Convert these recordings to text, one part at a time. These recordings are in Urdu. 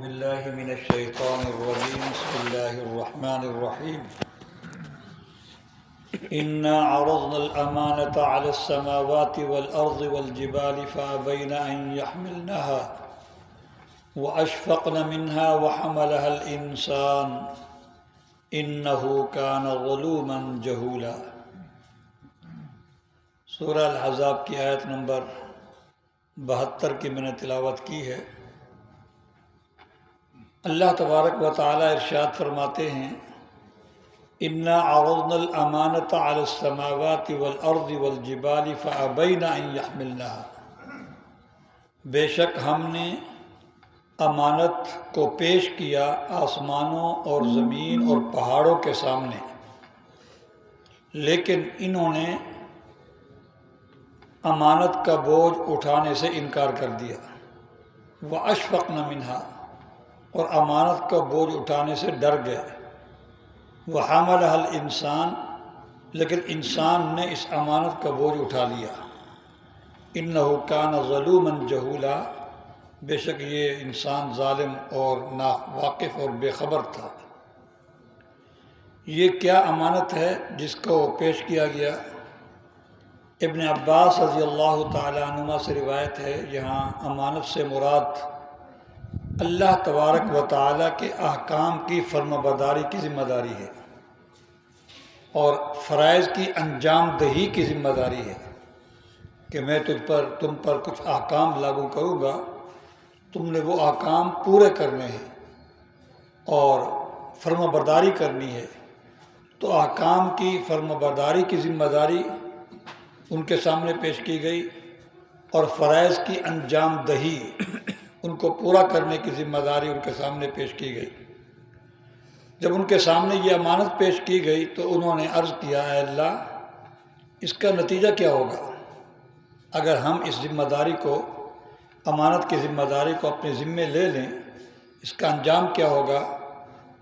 بالله من الشيطان الرجيم بسم الله الرحمن الرحيم إنا عرضنا الأمانة على السماوات والأرض والجبال فأبين أن يحملنها وأشفقن منها وحملها الإنسان إنه كان ظلوما جهولا۔ سورہ الاحزاب کی آیت نمبر 72 کی میں نے تلاوت کی ہے۔ اللہ تبارک و تعالی ارشاد فرماتے ہیں انا عرضنا الامانۃ علی السماوات والارض والجبال فابین ان یحملنها، بے شک ہم نے امانت کو پیش کیا آسمانوں اور زمین اور پہاڑوں کے سامنے، لیکن انہوں نے امانت کا بوجھ اٹھانے سے انکار کر دیا۔ واشفقن منها، اور امانت کا بوجھ اٹھانے سے ڈر گئے۔ وحملها الانسان، لیکن انسان نے اس امانت کا بوجھ اٹھا لیا۔ انہ کان ظلوما جہولا، بے شک یہ انسان ظالم اور ناواقف اور بے خبر تھا۔ یہ کیا امانت ہے جس کو پیش کیا گیا؟ ابن عباس رضی اللہ تعالی عنہما سے روایت ہے، یہاں امانت سے مراد اللہ تبارک و تعالیٰ کے احکام کی فرمانبرداری کی ذمہ داری ہے، اور فرائض کی انجام دہی کی ذمہ داری ہے کہ میں تم پر کچھ احکام لاگو کروں گا، تم نے وہ احکام پورے کرنے ہیں اور فرمانبرداری کرنی ہے۔ تو احکام کی فرمانبرداری کی ذمہ داری ان کے سامنے پیش کی گئی، اور فرائض کی انجام دہی ان کو پورا کرنے کی ذمہ داری ان کے سامنے پیش کی گئی۔ جب ان کے سامنے یہ امانت پیش کی گئی تو انہوں نے عرض کیا، اے اللہ، اس کا نتیجہ کیا ہوگا اگر ہم اس ذمہ داری کو، امانت کی ذمہ داری کو اپنے ذمے لے لیں، اس کا انجام کیا ہوگا؟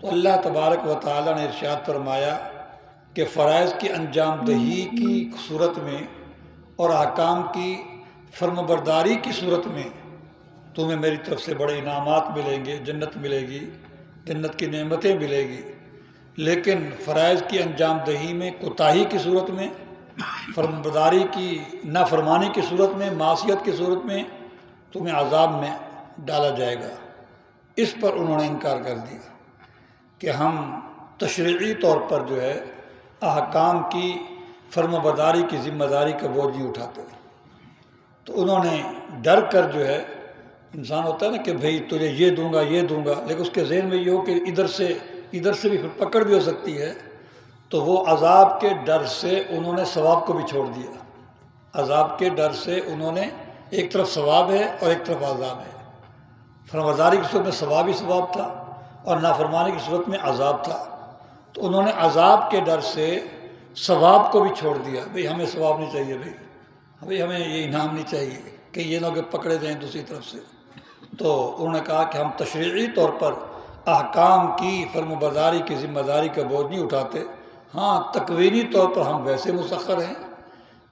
تو اللہ تبارک و تعالیٰ نے ارشاد فرمایا کہ فرائض کی انجام دہی کی صورت میں اور احکام کی فرمانبرداری کی صورت میں تمہیں میری طرف سے بڑے انعامات ملیں گے، جنت ملے گی، جنت کی نعمتیں ملے گی، لیکن فرائض کی انجام دہی میں کوتاہی کی صورت میں، فرمانبرداری کی نافرمانی کی صورت میں، معصیت کی صورت میں تمہیں عذاب میں ڈالا جائے گا۔ اس پر انہوں نے انکار کر دیا کہ ہم تشریعی طور پر جو ہے احکام کی فرمانبرداری کی ذمہ داری کا بوجھ نہیں اٹھاتے۔ تو انہوں نے ڈر کر جو ہے، انسان ہوتا ہے نا کہ بھئی تجھے یہ دوں گا یہ دوں گا، لیکن اس کے ذہن میں یہ ہو کہ ادھر سے بھی پھر پکڑ بھی ہو سکتی ہے، تو وہ عذاب کے ڈر سے انہوں نے ثواب کو بھی چھوڑ دیا۔ عذاب کے ڈر سے انہوں نے، ایک طرف ثواب ہے اور ایک طرف عذاب ہے، فرمانبرداری کی صورت میں ثواب ہی ثواب تھا اور نافرمانی کی صورت میں عذاب تھا، تو انہوں نے عذاب کے ڈر سے ثواب کو بھی چھوڑ دیا۔ بھئی ہمیں ثواب نہیں چاہیے، بھئی ہمیں یہ انعام نہیں چاہیے کہ یہ نہ کہ پکڑے جائیں دوسری طرف سے۔ تو انہوں نے کہا کہ ہم تشریعی طور پر احکام کی فرمانبرداری کی ذمہ داری کا بوجھ نہیں اٹھاتے، ہاں تکوینی طور پر ہم ویسے مسخر ہیں،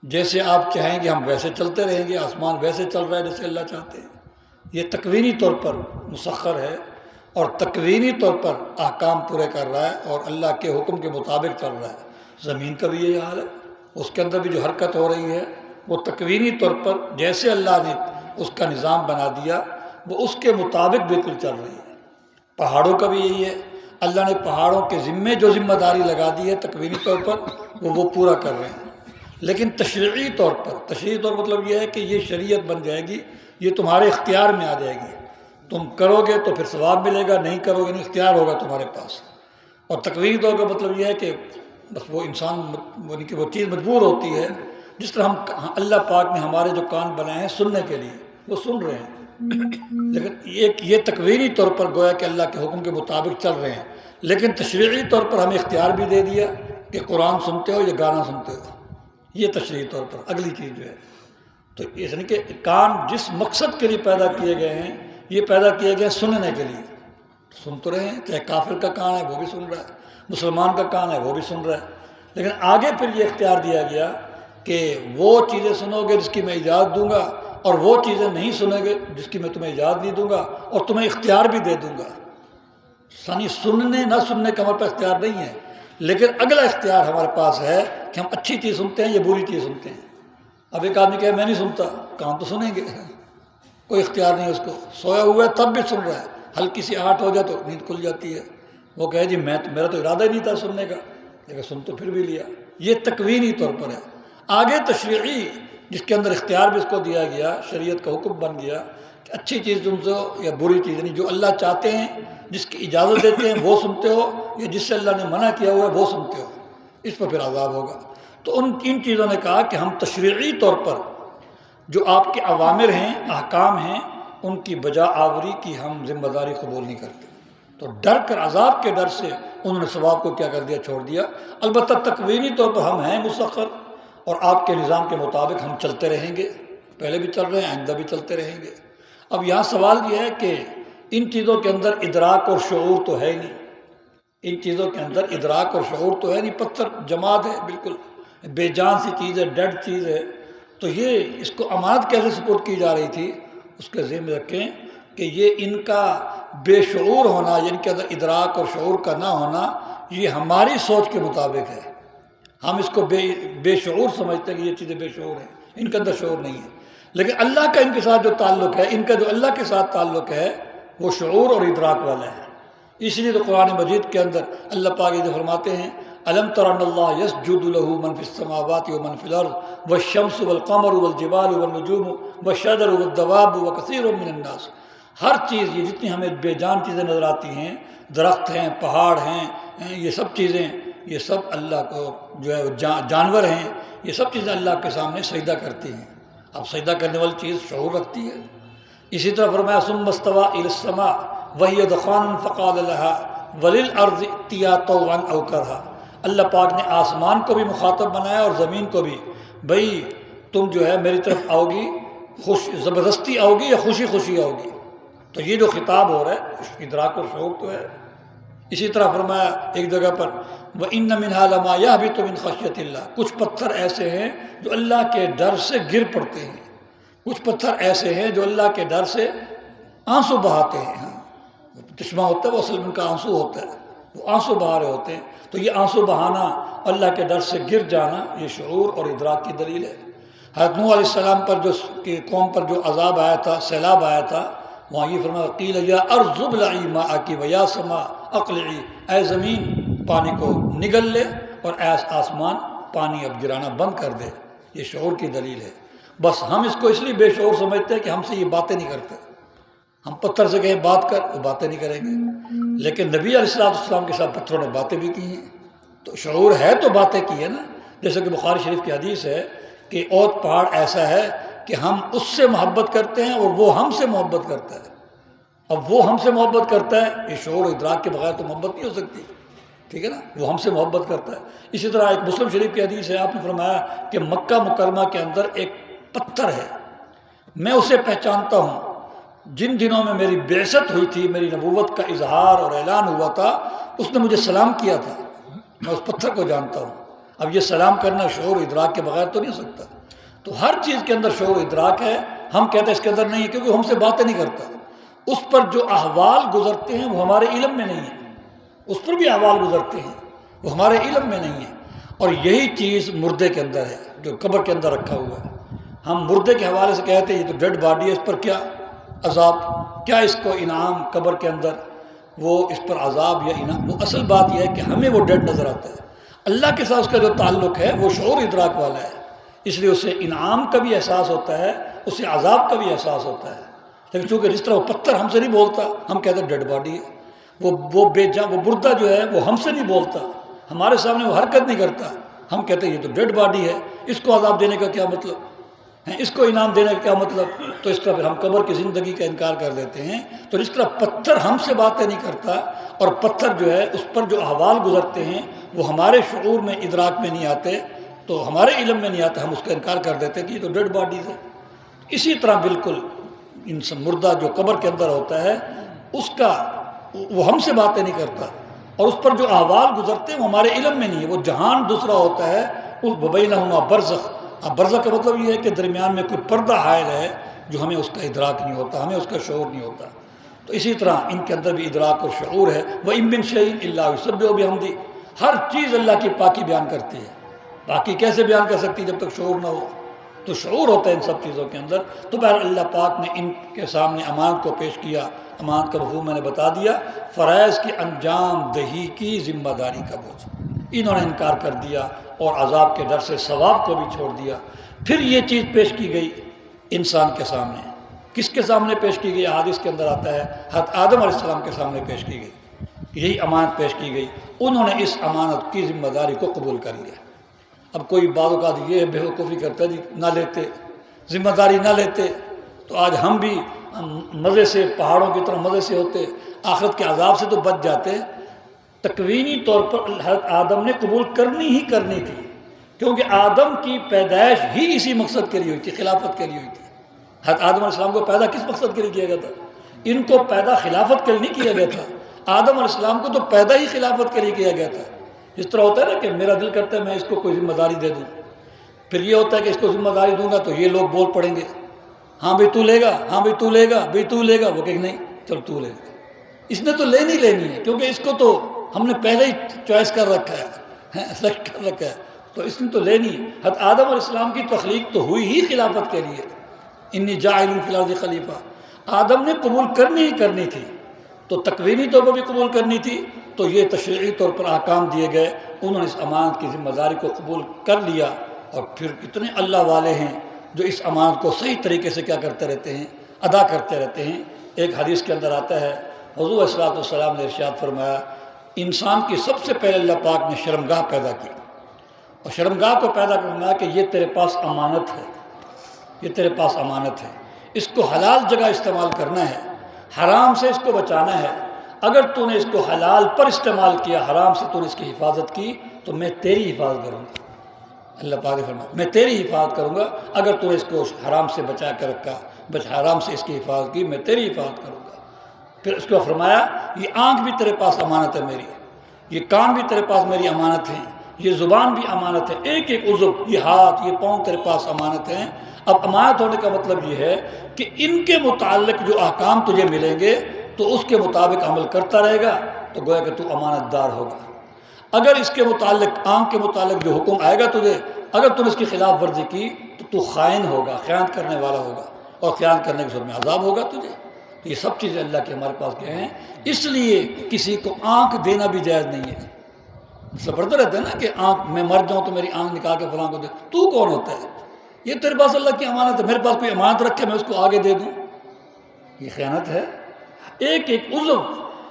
جیسے آپ چاہیں گے ہم ویسے چلتے رہیں گے، آسمان ویسے چل رہا ہے جیسے اللہ چاہتے ہیں۔ یہ تکوینی طور پر مسخر ہے اور تکوینی طور پر احکام پورے کر رہا ہے اور اللہ کے حکم کے مطابق چل رہا ہے۔ زمین کا بھی یہی حال ہے، اس کے اندر بھی جو حرکت ہو رہی ہے وہ تکوینی طور پر جیسے اللہ نے اس کا نظام بنا دیا وہ اس کے مطابق بالکل چل رہی ہے۔ پہاڑوں کا بھی یہی ہے، اللہ نے پہاڑوں کے ذمے جو ذمہ داری لگا دی ہے تکوینی طور پر وہ پورا کر رہے ہیں، لیکن تشریعی طور پر مطلب یہ ہے کہ یہ شریعت بن جائے گی، یہ تمہارے اختیار میں آ جائے گی، تم کرو گے تو پھر ثواب ملے گا، نہیں کرو گے نہیں، اختیار ہوگا تمہارے پاس۔ اور تکوینی طور کا مطلب یہ ہے کہ بس وہ انسان کہ وہ چیز مجبور ہوتی ہے، جس طرح اللہ پاک نے ہمارے جو کان بنائے ہیں سننے کے لیے وہ سن رہے ہیں، لیکن یہ تکوینی طور پر گویا کہ اللہ کے حکم کے مطابق چل رہے ہیں، لیکن تشریعی طور پر ہمیں اختیار بھی دے دیا کہ قرآن سنتے ہو یا گانا سنتے ہو، یہ تشریعی طور پر اگلی چیز جو ہے۔ تو یعنی کہ کان جس مقصد کے لیے پیدا کیے گئے ہیں، یہ پیدا کیے گئے سننے کے لیے، سن تو رہے ہیں، چاہے کافر کا کان ہے وہ بھی سن رہا ہے، مسلمان کا کان ہے وہ بھی سن رہا ہے، لیکن آگے پھر یہ اختیار دیا گیا کہ وہ چیزیں سنو گے جس کی میں اجازت دوں گا، اور وہ چیزیں نہیں سنیں گے جس کی میں تمہیں یاد نہیں دوں گا اور تمہیں اختیار بھی دے دوں گا۔ یعنی سننے نہ سننے کا ہمارے پاس اختیار نہیں ہے، لیکن اگلا اختیار ہمارے پاس ہے کہ ہم اچھی چیز سنتے ہیں یا بری چیز سنتے ہیں۔ اب ایک آدمی کہے میں نہیں سنتا، کام تو سنیں گے، کوئی اختیار نہیں اس کو، سویا ہوا ہے تب بھی سن رہا ہے، ہلکی سی آہٹ ہو جائے تو نیند کھل جاتی ہے، وہ کہے جی میرا تو ارادہ ہی نہیں تھا سننے کا، لیکن سن تو پھر بھی لیا۔ یہ تکوینی طور پر ہے۔ آگے تشریعی، جس کے اندر اختیار بھی اس کو دیا گیا، شریعت کا حکم بن گیا کہ اچھی چیز سنتے ہو یا بری چیز، نہیں جو اللہ چاہتے ہیں، جس کی اجازت دیتے ہیں وہ سنتے ہو، یا جس سے اللہ نے منع کیا ہوا ہے وہ سنتے ہو، اس پر پھر عذاب ہوگا۔ تو ان چیزوں نے کہا کہ ہم تشریعی طور پر جو آپ کے اوامر ہیں، احکام ہیں، ان کی بجا آوری کی ہم ذمہ داری قبول نہیں کرتے۔ تو ڈر کر، عذاب کے ڈر سے انہوں نے ثواب کو کیا کر دیا، چھوڑ دیا۔ البتہ تکوینی طور پر ہم ہیں مسخر، اور آپ کے نظام کے مطابق ہم چلتے رہیں گے، پہلے بھی چل رہے ہیں، آئندہ بھی چلتے رہیں گے۔ اب یہاں سوال یہ ہے کہ ان چیزوں کے اندر ادراک اور شعور تو ہے ہی نہیں، ان چیزوں کے اندر ادراک اور شعور تو ہے نہیں، پتھر جماد ہے، بالکل بے جان سی چیز ہے، ڈیڈ چیز ہے، تو یہ اس کو امانت کیسے سپرد کی جا رہی تھی، اس کے ذہن میں رکھیں کہ یہ ان کا بے شعور ہونا، ان کے اندر ادراک اور شعور کا نہ ہونا، یہ ہماری سوچ کے مطابق ہے۔ ہم اس کو بے شعور سمجھتے ہیں کہ یہ چیزیں بے شعور ہیں، ان کے اندر شعور نہیں ہے، لیکن اللہ کا ان کے ساتھ جو تعلق ہے، ان کا جو اللہ کے ساتھ تعلق ہے وہ شعور اور ادراک والا ہے۔ اس لیے تو قرآن مجید کے اندر اللہ پاک یہ فرماتے ہیں أَلَمْ تَرَ أَنَّ اللَّهَ يَسْجُدُ لَهُ مَنْ فِي السَّمَاوَاتِ وَمَنْ فِي الْأَرْضِ وَالشَّمْسُ وَالْقَمَرُ وَالْجِبَالُ وَالنُّجُومُ وَالشَّجَرُ وَالدَّوَابُ وَكَثِيرٌ مِّنَ النَّاسِ، ہر چیز، یہ جتنی ہمیں بے جان چیزیں نظر آتی ہیں، درخت ہیں، پہاڑ ہیں، یہ سب چیزیں، یہ سب اللہ کو جو ہے جانور ہیں، یہ سب چیزیں اللہ کے سامنے سجدہ کرتی ہیں۔ اب سجدہ کرنے والی چیز شعور رکھتی ہے۔ اسی طرح فرمایا ثم استوى إلى السماء وهي دخان فقال لها وللأرض ائتيا طوعا أو كرها، اللہ پاک نے آسمان کو بھی مخاطب بنایا اور زمین کو بھی، بھئی تم جو ہے میری طرف آؤ گی، زبردستی آؤ گی یا خوشی خوشی آؤ گی۔ تو یہ جو خطاب ہو رہا ہے ادراک اور شعور تو ہے۔ اسی طرح فرمایا ایک جگہ پر وَإِنَّ مِنْهَا لَمَا يَهْبِطُ مِنْ خَشْيَةِ اللَّهِ، کچھ پتھر ایسے ہیں جو اللہ کے ڈر سے گر پڑتے ہیں، کچھ پتھر ایسے ہیں جو اللہ کے ڈر سے آنسو بہاتے ہیں۔ چشمہ ہوتا ہے وہ اصل میں ان کا آنسو ہوتا ہے، وہ آنسو بہا رہے ہوتے ہیں۔ تو یہ آنسو بہانا، اللہ کے ڈر سے گر جانا، یہ شعور اور ادراک کی دلیل ہے۔ حضرت نوح علیہ السلام پر جو قوم پر جو عذاب آیا تھا، سیلاب آیا تھا، وہاں یہ فرمایا قیل یا ارض ابلعی ماءکی ویا سما اقلعی، اے زمین پانی کو نگل لے اور اے آسمان پانی اب گرانا بند کر دے۔ یہ شعور کی دلیل ہے۔ بس ہم اس کو اس لیے بے شعور سمجھتے ہیں کہ ہم سے یہ باتیں نہیں کرتے، ہم پتھر سے کہیں بات کر، وہ باتیں نہیں کریں گے، لیکن نبی علیہ السلام کے ساتھ پتھروں نے باتیں بھی کی ہیں، تو شعور ہے تو باتیں کی ہے نا۔ جیسے کہ بخاری شریف کی حدیث ہے کہ اوت پہاڑ ایسا ہے کہ ہم اس سے محبت کرتے ہیں اور وہ ہم سے محبت کرتا ہے۔ اب وہ ہم سے محبت کرتا ہے، یہ شعور و ادراک کے بغیر تو محبت نہیں ہو سکتی، ٹھیک ہے نا، وہ ہم سے محبت کرتا ہے۔ اسی طرح ایک مسلم شریف کی حدیث ہے، آپ نے فرمایا کہ مکہ مکرمہ کے اندر ایک پتھر ہے، میں اسے پہچانتا ہوں، جن دنوں میں میری بعثت ہوئی تھی، میری نبوت کا اظہار اور اعلان ہوا تھا، اس نے مجھے سلام کیا تھا، میں اس پتھر کو جانتا ہوں۔ اب یہ سلام کرنا شعور ادراک کے بغیر تو نہیں ہو سکتا۔ تو ہر چیز کے اندر شعور ادراک ہے، ہم کہتے ہیں اس کے اندر نہیں ہے کیونکہ ہم سے باتیں نہیں کرتا۔ اس پر جو احوال گزرتے ہیں وہ ہمارے علم میں نہیں ہیں، اس پر بھی احوال گزرتے ہیں، وہ ہمارے علم میں نہیں ہیں۔ اور یہی چیز مردے کے اندر ہے، جو قبر کے اندر رکھا ہوا ہے۔ ہم مردے کے حوالے سے کہتے ہیں یہ تو ڈیڈ باڈی ہے، اس پر کیا عذاب، کیا اس کو انعام قبر کے اندر، وہ اس پر عذاب یا انعام؟ وہ اصل بات یہ ہے کہ ہمیں وہ ڈیڈ نظر آتا ہے، اللہ کے ساتھ اس کا جو تعلق ہے وہ شعور ادراک والا ہے، اس لیے اسے انعام کا بھی احساس ہوتا ہے، اسے عذاب کا بھی احساس ہوتا ہے۔ لیکن چونکہ جس طرح وہ پتھر ہم سے نہیں بولتا، ہم کہتے ہیں ڈیڈ باڈی ہے، وہ بے جان، وہ مردہ جو ہے وہ ہم سے نہیں بولتا، ہمارے سامنے وہ حرکت نہیں کرتا، ہم کہتے ہیں یہ تو ڈیڈ باڈی ہے، اس کو عذاب دینے کا کیا مطلب ہے، اس کو انعام دینے کا کیا مطلب؟ تو اس طرح پھر ہم قبر کی زندگی کا انکار کر دیتے ہیں۔ تو جس طرح پتھر ہم سے باتیں نہیں کرتا، اور پتھر جو ہے اس پر جو احوال گزرتے ہیں وہ ہمارے شعور میں، ادراک میں نہیں آتے، تو ہمارے علم میں نہیں آتے، ہم اس کا انکار کر دیتے ہیں کہ یہ تو ڈیڈ باڈیز ہے۔ اسی طرح بالکل انسان مردہ جو قبر کے اندر ہوتا ہے، اس کا وہ ہم سے باتیں نہیں کرتا، اور اس پر جو احوال گزرتے ہیں وہ ہمارے علم میں نہیں ہے، وہ جہان دوسرا ہوتا ہے، اس وبینہما برزخ۔ اب برزخ کا مطلب یہ ہے کہ درمیان میں کوئی پردہ حائل ہے، جو ہمیں اس کا ادراک نہیں ہوتا، ہمیں اس کا شعور نہیں ہوتا۔ تو اسی طرح ان کے اندر بھی ادراک اور شعور ہے۔ وَإِن مِّن شَيْءٍ إِلَّا يُسَبِّحُ بِحَمْدِهِ، ہر چیز اللہ کی پاکی بیان کرتی ہے، باقی کیسے بیان کر سکتی جب تک شعور نہ ہو؟ تو شعور ہوتا ہے ان سب چیزوں کے اندر۔ تو بہر اللہ پاک نے ان کے سامنے امانت کو پیش کیا۔ امانت کا مفہوم میں نے بتا دیا، فرائض کی انجام دہی کی ذمہ داری کا بوجھ۔ انہوں نے انکار کر دیا اور عذاب کے ڈر سے ثواب کو بھی چھوڑ دیا۔ پھر یہ چیز پیش کی گئی انسان کے سامنے۔ کس کے سامنے پیش کی گئی؟ حدیث کے اندر آتا ہے حضرت آدم علیہ السلام کے سامنے پیش کی گئی، یہی امانت پیش کی گئی۔ انہوں نے اس امانت کی ذمہ داری کو قبول کر لیا۔ اب کوئی بعض اوقات یہ بیوقوفی کرتا ہے جی نہ لیتے، ذمہ داری نہ لیتے تو آج ہم بھی مزے سے پہاڑوں کی طرح مزے سے ہوتے، آخرت کے عذاب سے تو بچ جاتے۔ تکوینی طور پر حضرت آدم نے قبول کرنی ہی کرنی تھی، کیونکہ آدم کی پیدائش ہی اسی مقصد کے لیے ہوئی تھی، خلافت کے لیے ہوئی تھی۔ حضرت آدم علیہ السلام کو پیدا کس مقصد کے لیے کیا گیا تھا؟ ان کو پیدا خلافت کے لیے نہیں کیا گیا تھا، آدم علیہ السلام کو تو پیدا ہی خلافت کے لیے کیا گیا تھا۔ جس طرح ہوتا ہے نا کہ میرا دل کرتا ہے میں اس کو کوئی ذمہ داری دے دوں، پھر یہ ہوتا ہے کہ اس کو ذمہ داری دوں گا تو یہ لوگ بول پڑیں گے ہاں بھائی تو لے گا، ہاں بھائی تو لے گا، بھائی تو لے گا، وہ کہ نہیں چل تو لے گا۔ اس نے تو لینی ہے، کیونکہ اس کو تو ہم نے پہلے ہی چوائس کر رکھا ہے، سلیکٹ کر رکھا ہے، تو اس نے تو لینی ہے۔ حضرت آدم علیہ السلام کی تخلیق تو ہوئی ہی خلافت کے لیے، انی جاعل فی الارض خلیفہ۔ آدم نے قبول کرنی ہی کرنی تھی، تو تکوینی طور پر بھی قبول کرنی تھی، تو یہ تشریعی طور پر احکام دیے گئے۔ انہوں نے اس امانت کی ذمہ داری کو قبول کر لیا، اور پھر کتنے اللہ والے ہیں جو اس امانت کو صحیح طریقے سے کیا کرتے رہتے ہیں، ادا کرتے رہتے ہیں۔ ایک حدیث کے اندر آتا ہے حضور صلی اللہ علیہ وسلم نے ارشاد فرمایا، انسان کی سب سے پہلے اللہ پاک نے شرمگاہ پیدا کی، اور شرمگاہ کو پیدا کرنا کہ یہ تیرے پاس امانت ہے، یہ تیرے پاس امانت ہے، اس کو حلال جگہ استعمال کرنا ہے، حرام سے اس کو بچانا ہے۔ اگر تو نے اس کو حلال پر استعمال کیا، حرام سے تو نے اس کی حفاظت کی، تو میں تیری حفاظت کروں گا۔ اللہ پاک نے فرمایا میں تیری حفاظت کروں گا، اگر تو نے اس کو حرام سے بچا کر رکھا، حرام سے اس کی حفاظت کی، میں تیری حفاظت کروں گا۔ پھر اس کو فرمایا یہ آنکھ بھی تیرے پاس امانت ہے میری، یہ کان بھی تیرے پاس میری امانت ہے، یہ زبان بھی امانت ہے، ایک ایک عضو، یہ ہاتھ، یہ پاؤں تیرے پاس امانت ہیں۔ اب امانت ہونے کا مطلب یہ ہے کہ ان کے متعلق جو احکام تجھے ملیں گے تو اس کے مطابق عمل کرتا رہے گا، تو گویا کہ تو امانت دار ہوگا۔ اگر اس کے متعلق، آنکھ کے متعلق جو حکم آئے گا تجھے، اگر تم اس کی خلاف ورزی کی تو تو خائن ہوگا، خیانت کرنے والا ہوگا، اور خیانت کرنے کے صورت میں عذاب ہوگا تجھے۔ تو یہ سب چیزیں اللہ کے ہمارے پاس کیا ہیں، اس لیے کسی کو آنکھ دینا بھی جائز نہیں ہے۔ مسئلہ پڑھتا رہتا ہے نا کہ آنکھ، میں مر جاؤں تو میری آنکھ نکال کے فلاں کو دے، تو کون ہوتا ہے؟ یہ تیرے پاس اللہ کی امانت ہے، میرے پاس کوئی امانت رکھے میں اس کو آگے دے دوں، یہ خیانت ہے۔ ایک ایک عضو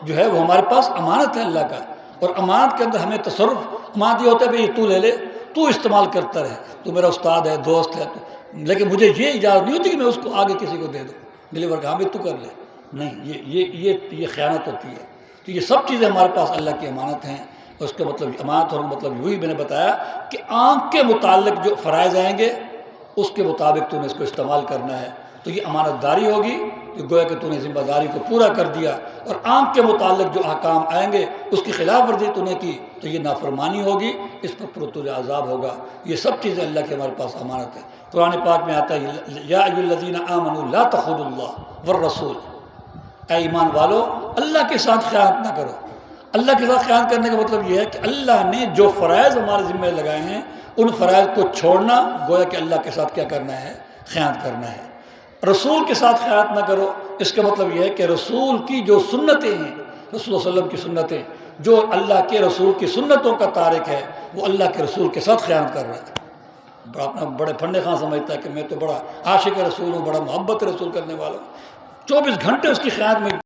جو ہے وہ ہمارے پاس امانت ہے اللہ کا، اور امانت کے اندر ہمیں تصرف، امانت یہ ہوتا ہے بھئی تو لے لے، تو استعمال کرتا رہے، تو میرا استاد ہے، دوست ہے، لیکن مجھے یہ اجازت نہیں ہوتی کہ میں اس کو آگے کسی کو دے دوں، ڈلیور کہاں بھی تو کر لے، نہیں، یہ خیانت ہوتی ہے۔ تو یہ سب چیزیں ہمارے پاس اللہ کی امانت ہیں، اور اس کا مطلب امانت ہونے کا مطلب وہی میں نے بتایا کہ آنکھ کے متعلق جو فرائض آئیں گے اس کے مطابق تو نے اس کو استعمال کرنا ہے، تو یہ امانت داری ہوگی کہ گویا کہ تو نے ذمہ داری کو پورا کر دیا۔ اور آنکھ کے متعلق جو احکام آئیں گے اس کی خلاف ورزی تو نے کی تو یہ نافرمانی ہوگی، اس پر تجھے عذاب ہوگا۔ یہ سب چیزیں اللہ کے ہمارے پاس امانت ہے۔ قرآن پاک میں آتا ہے یا ایھا الذین آمنوا لا تخونوا اللہ والرسول، اے ایمان والو اللہ کے ساتھ خیانت نہ کرو۔ اللہ کے ساتھ خیانت کرنے کا مطلب یہ ہے کہ اللہ نے جو فرائض ہمارے ذمہ لگائے ہیں ان فرائض کو چھوڑنا، گویا کہ اللہ کے ساتھ کیا کرنا ہے، خیانت کرنا ہے۔ رسول کے ساتھ خیانت نہ کرو، اس کا مطلب یہ ہے کہ رسول کی جو سنتیں ہیں، رسول صلی اللہ علیہ وسلم کی سنتیں، جو اللہ کے رسول کی سنتوں کا تارک ہے وہ اللہ کے رسول کے ساتھ خیانت کر رہا ہے۔ اپنا بڑے پھنڈے خان سمجھتا ہے کہ میں تو بڑا عاشق رسول ہوں، بڑا محبت رسول کرنے والا ہوں، 24 گھنٹے اس کی خیانت میں